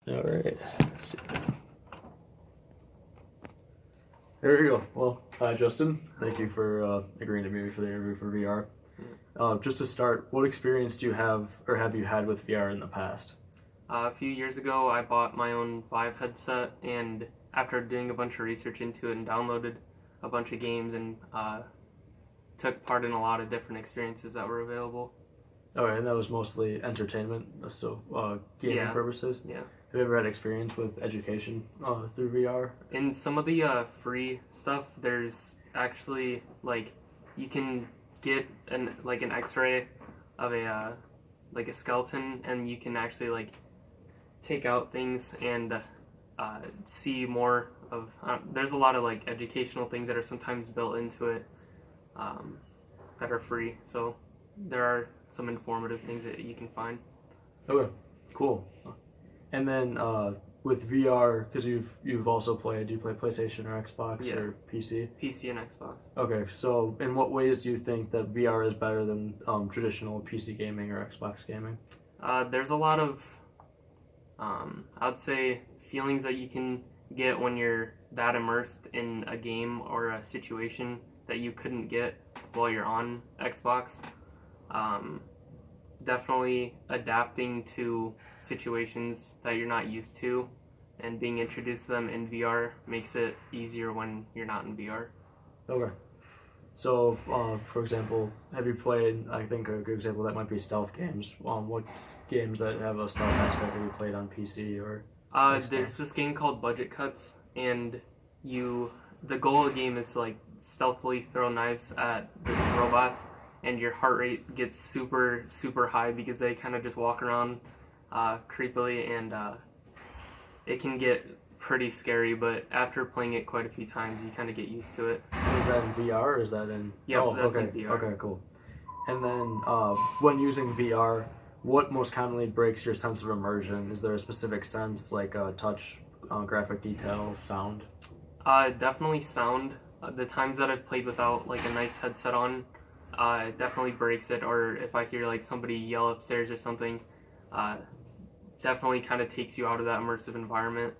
All right. Let's see. There you go. Well, hi, Justin. Thank you for agreeing to meet me for the interview for VR. Just to start, what experience do you have or have you had with VR in the past? A few years ago, I bought my own Vive headset, and after doing a bunch of research into it and downloaded a bunch of games and took part in a lot of different experiences that were available. Okay, and that was mostly entertainment, so gaming Yeah. purposes. Yeah. Have you ever had experience with education through VR? In some of the free stuff, there's actually you can get an X-ray of a skeleton, and you can actually take out things and see more of. There's a lot of educational things that are sometimes built into it that are free. So there are some informative things that you can find. Okay, cool. And then with VR, because you've also played, do you play PlayStation or Xbox or PC? PC and Xbox. Okay, so in what ways do you think that VR is better than traditional PC gaming or Xbox gaming? There's a lot of, I'd say, feelings that you can get when you're that immersed in a game or a situation that you couldn't get while you're on Xbox. Definitely adapting to situations that you're not used to and being introduced to them in VR makes it easier when you're not in VR. Okay. So, for example, have you played, I think a good example that might be stealth games. What games that have a stealth aspect have you played on PC or Xbox? There's this game called Budget Cuts, and the goal of the game is to stealthily throw knives at the robots, and your heart rate gets super, super high because they kind of just walk around creepily, and it can get pretty scary, but after playing it quite a few times, you kind of get used to it. Is that in VR or is that in... Yeah, that's okay. in VR. Okay, cool. And then when using VR, what most commonly breaks your sense of immersion? Is there a specific sense, like touch, graphic detail, sound? Definitely sound. The times that I've played without a nice headset on, it definitely breaks it. Or if I hear somebody yell upstairs or something, definitely kind of takes you out of that immersive environment.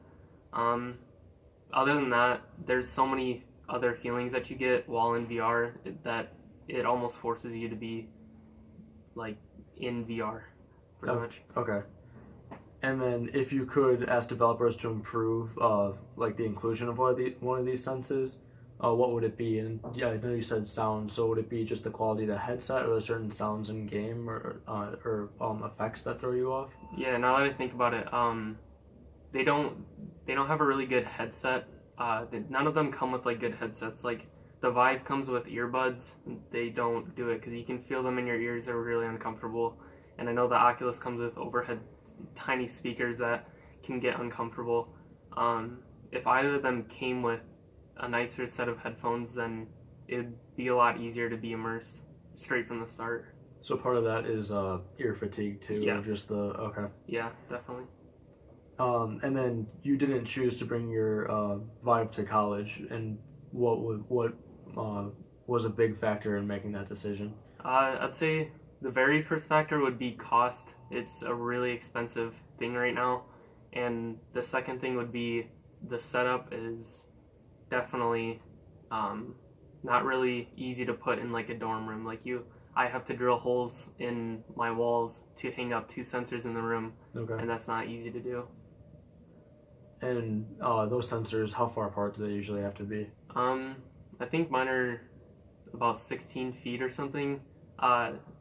Other than that, there's so many other feelings that you get while in VR that it almost forces you to be in VR, pretty much. Okay. And then if you could ask developers to improve the inclusion of one of these senses, what would it be? And yeah, I know you said sound, so would it be just the quality of the headset, or are there certain sounds in game or effects that throw you off? Yeah, now that I think about it, they don't have a really good headset. None of them come with good headsets. The Vive comes with earbuds. They don't do it because you can feel them in your ears. They're really uncomfortable. And I know the Oculus comes with overhead tiny speakers that can get uncomfortable. If either of them came with a nicer set of headphones, then it'd be a lot easier to be immersed straight from the start. So part of that is ear fatigue too. Yeah. Just okay. Yeah, definitely. And then you didn't choose to bring your Vive to college, and what was a big factor in making that decision? I'd say the very first factor would be cost. It's a really expensive thing right now. And the second thing would be the setup is definitely not really easy to put in a dorm room. I have to drill holes in my walls to hang up 2 sensors in the room, Okay. and that's not easy to do. And those sensors, how far apart do they usually have to be? I think mine are about 16 feet or something.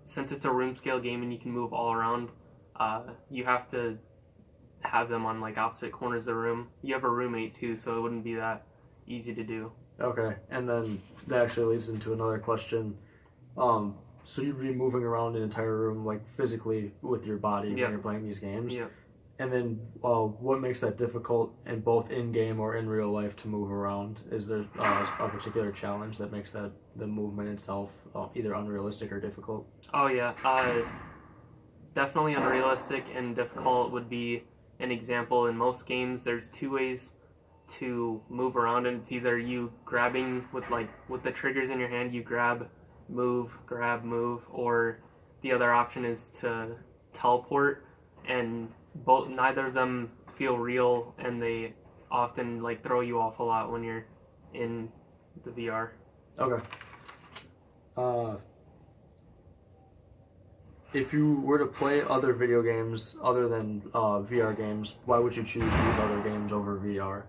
Since it's a room scale game and you can move all around, you have to have them on opposite corners of the room. You have a roommate too, so it wouldn't be that easy to do. Okay, and then that actually leads into another question. So you'd be moving around an entire room physically with your body when you're playing these games? Yeah. And then what makes that difficult in both in-game or in real life to move around? Is there a particular challenge that makes the movement itself either unrealistic or difficult? Oh yeah, definitely unrealistic and difficult would be an example. In most games, there's 2 ways to move around, and it's either you grabbing with the triggers in your hand, you grab, move, or the other option is to teleport, and neither of them feel real, and they often like throw you off a lot when you're in the VR. Okay. If you were to play other video games other than VR games, why would you choose these other games over VR?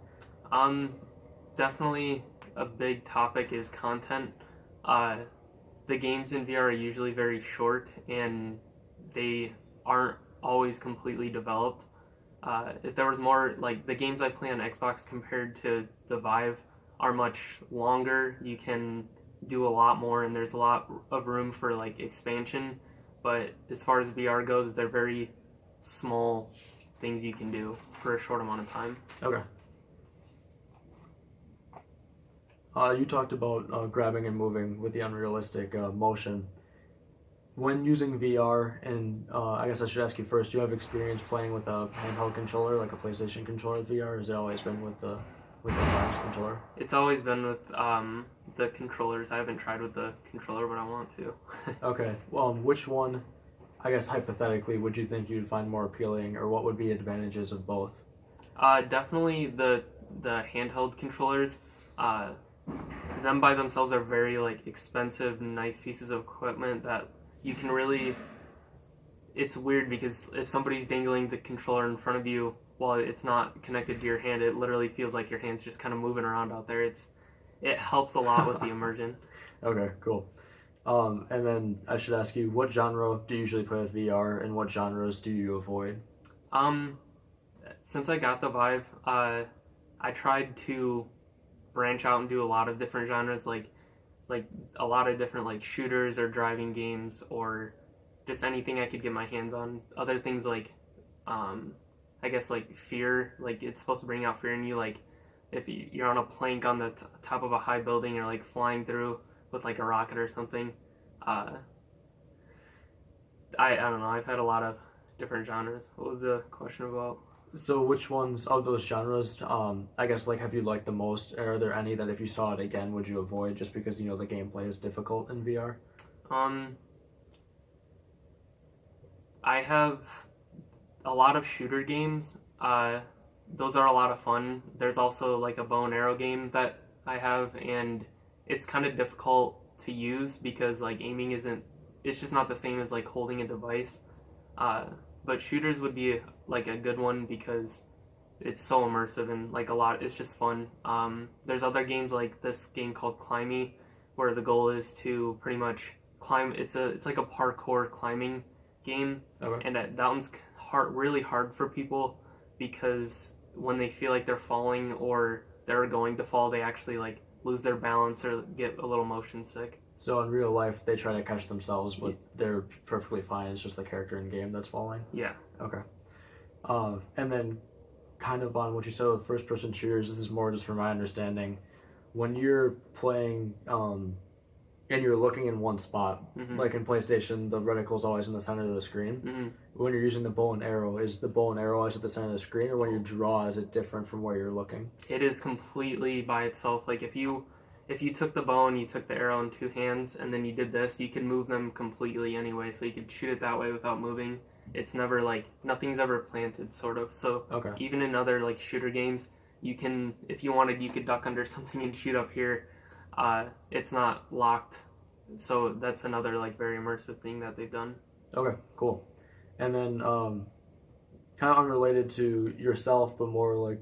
Definitely a big topic is content. The games in VR are usually very short, and they aren't always completely developed. If there was more, like the games I play on Xbox compared to the Vive are much longer. You can do a lot more, and there's a lot of room for like expansion. But as far as VR goes, they're very small things you can do for a short amount of time. Okay. You talked about grabbing and moving with the unrealistic motion. When using VR, and I guess I should ask you first, do you have experience playing with a handheld controller, like a PlayStation controller with VR, or has it always been with the Vive's controller? It's always been with the controllers. I haven't tried with the controller, but I want to. Okay. Well, which one, I guess hypothetically, would you think you'd find more appealing, or what would be advantages of both? Definitely the handheld controllers. Them by themselves are very like expensive, nice pieces of equipment that you can really. It's weird because if somebody's dangling the controller in front of you while it's not connected to your hand, it literally feels like your hand's just kind of moving around out there. It helps a lot with the immersion. Okay, cool. And then I should ask you, what genre do you usually play with VR, and what genres do you avoid? Since I got the Vive, I tried to branch out and do a lot of different genres, like a lot of different like shooters or driving games or just anything I could get my hands on. Other things like, I guess like fear, like it's supposed to bring out fear in you, like if you're on a plank on the top of a high building or like flying through with like a rocket or something. I don't know. I've had a lot of different genres. What was the question about? So which ones of those genres, I guess, like, have you liked the most? Are there any that if you saw it again, would you avoid just because, you know, the gameplay is difficult in VR? I have a lot of shooter games. Those are a lot of fun. There's also like a bow and arrow game that I have, and it's kind of difficult to use because like aiming it's just not the same as like holding a device. But shooters would be like a good one because it's so immersive and like it's just fun. There's other games like this game called Climby, where the goal is to pretty much climb. It's like a parkour climbing game, Okay. and that one's really hard for people because when they feel like they're falling or they're going to fall, they actually like lose their balance or get a little motion sick. So in real life, they try to catch themselves, but they're perfectly fine. It's just the character in game that's falling. Yeah. Okay. And then, kind of on what you said with first-person shooters, this is more just from my understanding. When you're playing, and you're looking in one spot, like in PlayStation, the reticle's always in the center of the screen. When you're using the bow and arrow, is the bow and arrow always at the center of the screen, or when you draw, is it different from where you're looking? It is completely by itself. Like if you took the bow and you took the arrow in two hands and then you did this, you can move them completely anyway. So you could shoot it that way without moving. It's never like nothing's ever planted, sort of. So Okay. even in other like shooter games, you can, if you wanted, you could duck under something and shoot up here. It's not locked. So that's another like very immersive thing that they've done. Okay, cool. And then, kind of unrelated to yourself, but more like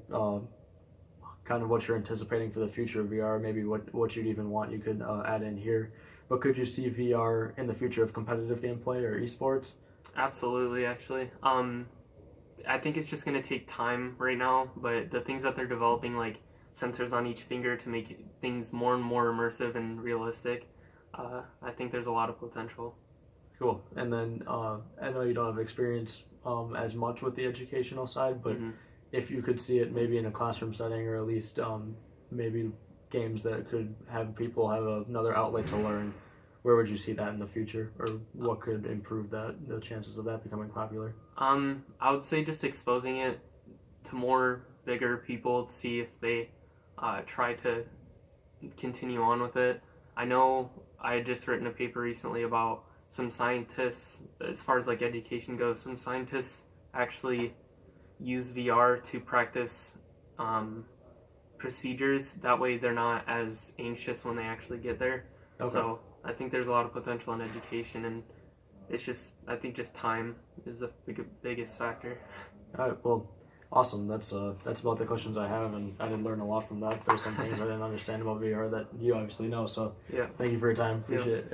kind of what you're anticipating for the future of VR, maybe what you'd even want you could add in here. But could you see VR in the future of competitive gameplay or esports? Absolutely, actually. I think it's just going to take time right now, but the things that they're developing, like sensors on each finger to make things more and more immersive and realistic, I think there's a lot of potential. Cool. And then I know you don't have experience as much with the educational side, but if you could see it maybe in a classroom setting, or at least maybe games that could have people have another outlet to learn, where would you see that in the future, or what could improve the chances of that becoming popular? I would say just exposing it to more bigger people to see if they try to continue on with it. I know I had just written a paper recently about some scientists, as far as like education goes, some scientists actually use VR to practice procedures. That way they're not as anxious when they actually get there. Okay. So I think there's a lot of potential in education, and it's just, I think just time is the biggest factor. All right. Well, awesome. That's about the questions I have, and I did learn a lot from that. There's some things I didn't understand about VR that you obviously know. So Yeah. thank you for your time. Appreciate it.